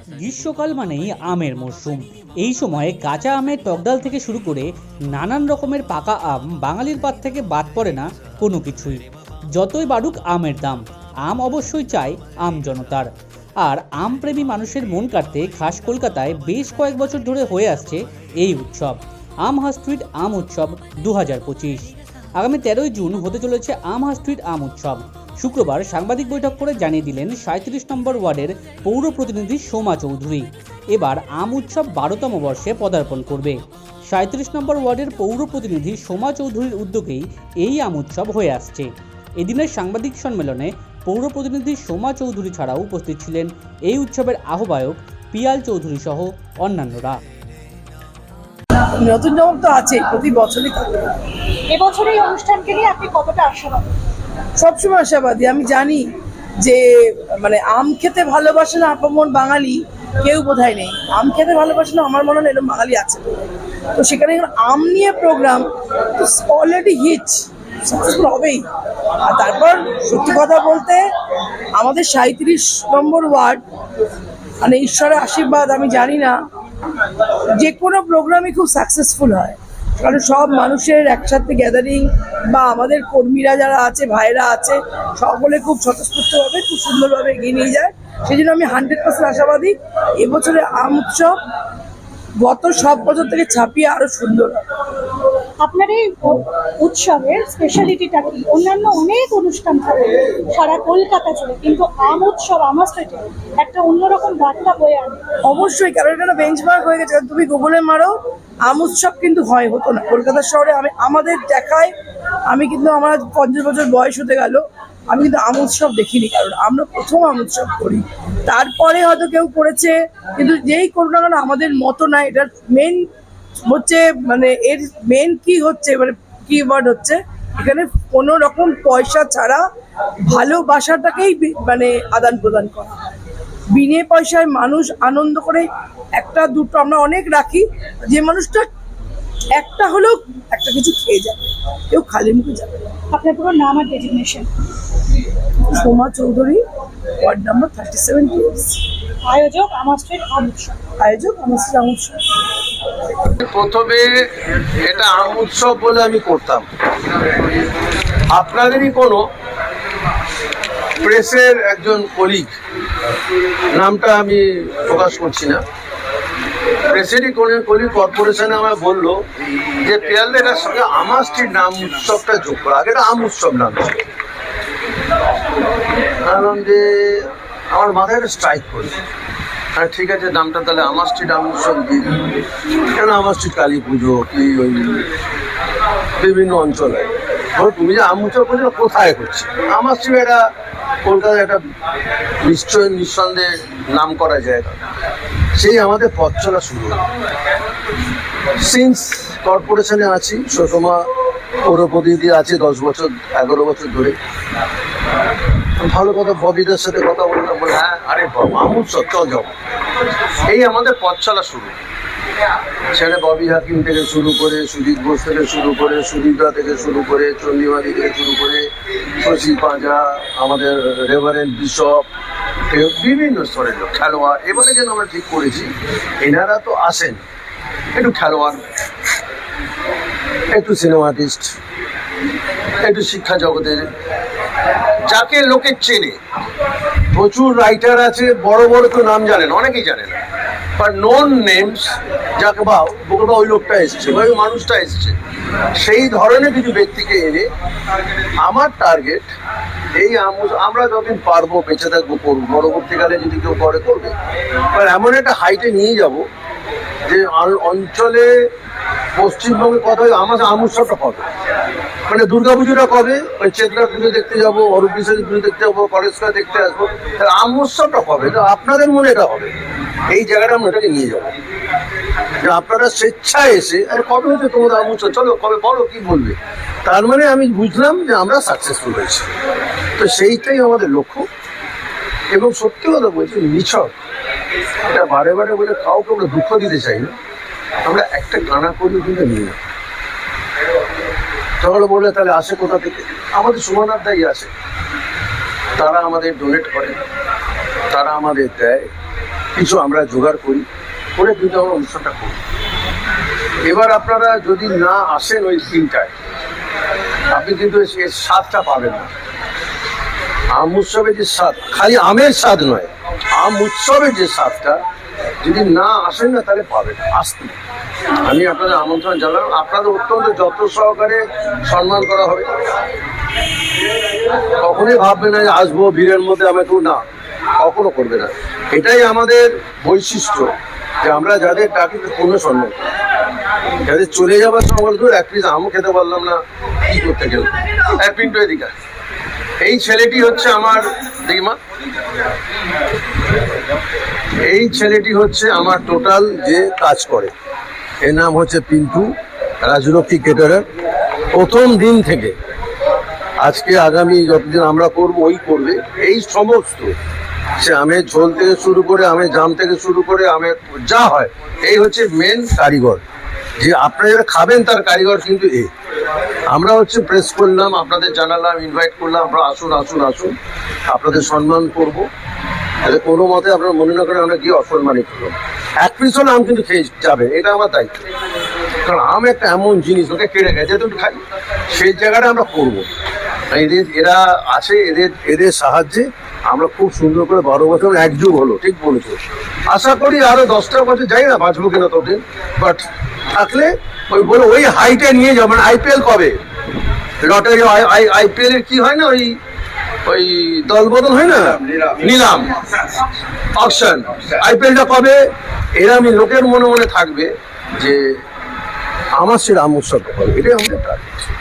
গ্রীষ্মকাল মানেই আমের মরশুম। এই সময়ে কাঁচা আমের টকডাল থেকে শুরু করে নানান রকমের পাকা আম বাঙালির পাত থেকে বাদ পড়ে না কোনো কিছুই। যতই বাড়ুক আমের দাম, আম অবশ্যই চাই আম জনতার। আর আমপ্রেমী মানুষের মন কাড়তে খাস কলকাতায় বেশ কয়েক বছর ধরে হয়ে আসছে এই উৎসব, আমহা স্ট্রিট আম উৎসব 2025। আগামী 13ই জুন হতে চলেছে আমহা স্ট্রিট আম উৎসব। শুক্রবার সাংবাদিক বৈঠক করে জানিয়ে দিলেন 37 নম্বর ওয়ার্ডের পৌর প্রতিনিধি সোমা চৌধুরী। এবার আম উৎসব 12তম বর্ষে পদার্পণ করবে। 37 নম্বর ওয়ার্ডের পৌর প্রতিনিধি সোমা চৌধুরীর উদ্যোগেই এই আম উৎসব হয়ে আসছে। এদিনের সাংবাদিক সম্মেলনে পৌর প্রতিনিধি সোমা চৌধুরী ছাড়াও উপস্থিত ছিলেন এই উৎসবের আহ্বায়ক পিয়াল চৌধুরী সহ অন্যান্যরা। নতুন চমক তো আছে, প্রতি বছরই থাকে। এবছর এই অনুষ্ঠানকে নিয়ে আপনি কতটা আশাবাদী? সবসময় আশাবাদী। আমি জানি যে আম খেতে ভালোবাসে না আপামর বাঙালি কেউ বোধহয় নেই। আম খেতে ভালোবাসে না আমার মনে হয় এরকম বাঙালি আছে। তো সেখানে আম নিয়ে প্রোগ্রাম অলরেডি হিট সাকসেসফুল হবেই। আর তারপর সত্যি কথা বলতে আমাদের 37 নম্বর ওয়ার্ড ঈশ্বরের আশীর্বাদ, আমি জানি না যে কোনো প্রোগ্রামই খুব সাকসেসফুল হয়, কারণ সব মানুষের একসাথে গ্যাদারিং বা আমাদের কর্মীরা যারা আছে, ভাইরা আছে, সকলে খুব স্বতঃস্ফূর্তভাবে খুব সুন্দরভাবে এগিয়ে নিয়ে যায়। সেই জন্য আমি 100% আশাবাদী এবছরের আম উৎসব গত সব বছর থেকে ছাপিয়ে আরো সুন্দর হবে। আপনার এই উৎসবের স্পেশালিটিটা কি? অন্যান্য অনেক অনুষ্ঠান থাকে সারা কলকাতা জুড়ে, কিন্তু আম উৎসব আমার স্টেটে একটা অন্যরকম বার্তা বয়ে আনে। অবশ্যই, কারণ এটা বেঞ্চমার্ক হয়ে গেছে। তুমি গুগলে মারো আম উৎসব, কিন্তু হতো না কলকাতা শহরে। আমাদের দেখায় আমি কিন্তু আমার 50 বছর বয়স হতে গেল, আমি কিন্তু আম উৎসব দেখিনি, কারণ আমরা প্রথম আম উৎসব করি। তারপরে হয়তো কেউ করেছে, কিন্তু যেই করুন না কেন আমাদের মতো না। এটার মেন হচ্ছে এর মেন কি হচ্ছে কিওয়ার্ড হচ্ছে এখানে কোনো রকম পয়সা ছাড়া ভালোবাসাটাকেই আদান প্রদান করা। বিনে পয়সায় মানুষ আনন্দ করে একটা দুটো আমরা অনেক রাখি, যে মানুষটা একটা হলেও একটা কিছু খেয়ে যাবে, কেউ খালি মুখে যাবে। আপনার পুরো নাম আর designation? Soma Chowdhury, ward number 37। আয়োজক আমার স্ট্রিট আম উৎসব। আয়োজক আমার স্ট্রিট আম উৎসব। প্রথমে এটা আম উৎসব বলে আমি করতাম। আপনাদেরই কোনো প্রেসের একজন কলিগ, নামটা আমি প্রকাশ করছি না, প্রেসেরই কোনো কলিগ কর্পোরেশনে আমায় বললো যে পিয়ালদের সঙ্গে আমার স্ট্রিট নাম উৎসবটা যোগ করা। আগে এটা আম উৎসব নাম ছিল। কারণ যে আমার মাথায় একটা স্ট্রাইক করি, হ্যাঁ ঠিক আছে, নামটা তাহলে আমার স্ট্রিট আম উৎসব দিই। কেন আমার স্ট্রিট কালী পুজো কি ওই বিভিন্ন অঞ্চলে তুমি যে আম উৎসব করছো কোথায় করছি? আমার স্ট্রিট একটা কলকাতায় একটা নিঃসন্দেহে নাম করা জায়গা। সেই আমাদের পথ চলা শুরু হয়। সিন্স কর্পোরেশনে আছি, সুষমা পৌর প্রতিনিধি আছে 10 বছর 11 বছর ধরে। ভালো কথা, ববিদের সাথে কথা বললাম, বলে হ্যাঁ আরে বাবা আম উৎসব চল যাও। এই আমাদের পথ চলা শুরু। সেখানে ববি হাকিম থেকে শুরু করে, সুজিত ঘোষ থেকে শুরু করে, সুদীপদা থেকে শুরু করে, চন্ডিমাদি থেকে শুরু করে, শশী পাঁজা, আমাদের রেভারেন্ড বিশপ, বিভিন্ন স্তরের লোক, খেলোয়াড়। এবারে যেন আমরা ঠিক করেছি এনারা তো আসেন একটু খেলোয়াড়, একটু সিনেমা আর্টিস্ট, একটু শিক্ষা জগতের, যাকে লোকে চেনে। প্রচুর রাইটার আছে, বড় বড় তো নাম জানেন, অনেকেই জানে না, বাট নোন নেমস, যাকে বা ওই লোকটা এসছে বা ওই মানুষটা এসছে, সেই ধরনের কিছু ব্যক্তিকে এনে আমার টার্গেট এই আমরা যতদিন পারবো বেঁচে থাকবো করবো, পরবর্তীকালে যদি কেউ করে করবে। এবার এমন একটা হাইটে নিয়ে যাব যে অঞ্চলে পশ্চিমবঙ্গে কত আমাদের আম উৎসবটা কবে, দুর্গা পুজোটা কবে, ওই চেতলা পুজো দেখতে যাবো, অরূপ বিশ্বাস পুজো দেখতে যাবো, কলেজটা দেখতে আসবো, তাহলে আম উৎসবটা কবে? তো আপনাদের মনে এটা হবে, এই জায়গাটা আমরা এটাকে নিয়ে যাবো। যে আপনারা স্বেচ্ছায় এসে আরে কবে হচ্ছে তোমাদের আম উৎসব, চলো কবে বলো কি বলবে। তার মানে আমি বুঝলাম যে আমরা সাকসেসফুল হয়েছি। তো সেইটাই আমাদের লক্ষ্য। এবং সত্যি কথা বলছি, নিছক এটা বারে বারে বলে কাউকে আমরা দুঃখ দিতে চাই না, আমরা একটা গানা করিও কিন্তু নিই না। তাহলে বলে তাহলে আসে কোথা থেকে? আমাদের সুমনার আসে, তারা আমাদের ডোনেট করে, তারা আমাদের দেয়, কিছু আমরা জোগাড় করি, করে কিন্তু আমরা অনুষ্ঠানটা করি। এবার আপনারা যদি না আসেন ওই দিনটায়, আপনি কিন্তু এর স্বাদটা পাবেন না। আম উৎসবের যে স্বাদ, খালি আমের স্বাদ নয়, আম উৎসবের যে স্বাদটা যদি না আসেন না তাহলে পাবেন। আসতে আমি আপনাদের আমন্ত্রণ জানালাম, আপনাদের অত্যন্ত যত্ন সহকারে সম্মান করা হবে। কখনোই ভাববে না যে আসবো ভিড়ের মধ্যে আমাকে, না, কখনো করবে না। এটাই আমাদের বৈশিষ্ট্য, যে আমরা যাদের ডাকি পূর্ণ সম্মান করি। যাদের চলে যাবার সময় ধর এক পিস আমও খেতে পারলাম না, কি করতে গেল। এক পিন্টু এদিকে, এই ছেলেটি হচ্ছে আমার, দেখি মা, এই ছেলেটি হচ্ছে আমার টোটাল যে কাজ করে। এর নাম হচ্ছে পিন্টু, রাজলক্ষ্মী কেটারার। প্রথম দিন থেকে আজকে আগামী যতদিন আমরা করব ওই করবে, এই সমস্ত সে আমের ঝোল থেকে শুরু করে, আমের জাম থেকে শুরু করে, আমের যা হয়, এই হচ্ছে মেন কারিগর। যে আপনারা যারা খাবেন তার কারিগর কিন্তু এ। আমরা হচ্ছে প্রেস করলাম, আপনাদের জানালাম, ইনভাইট করলাম, আমরা আসুন আসুন আসুন, আপনাদের সম্মান করব। তাহলে কোনো মতে আপনারা মনে না করে আমরা গিয়ে অসম্মানিত করবো। এক পিস হলে আম কিন্তু খেয়ে যাবে, এটা আমার দায়িত্ব। কারণ আম একটা এমন জিনিস, ওকে কেড়ে গেছে তুমি খাই, সেই জায়গাটা আমরা করবো। এরা আছে, এদের সাহায্যে আমরা খুব সুন্দর করে 12 বছর একযুগ হলো, ঠিক বলেছো। আশা করি আরো 10টা বছর, যাই না বাঁচবো কিনা ততদিন, বাট থাকলে ওই বলে ওই হাইটে নিয়ে যাবো। মানে আইপিএল কবে, লটারি আইপিএল এর কি হয় না, ওই দল বদল হয় না, নিলাম, অকশন, আইপিএলটা কবে, এরা আমি লোকের মনে মনে থাকবে যে আমার সেটা আম উৎসব করে, এটাই আমাদের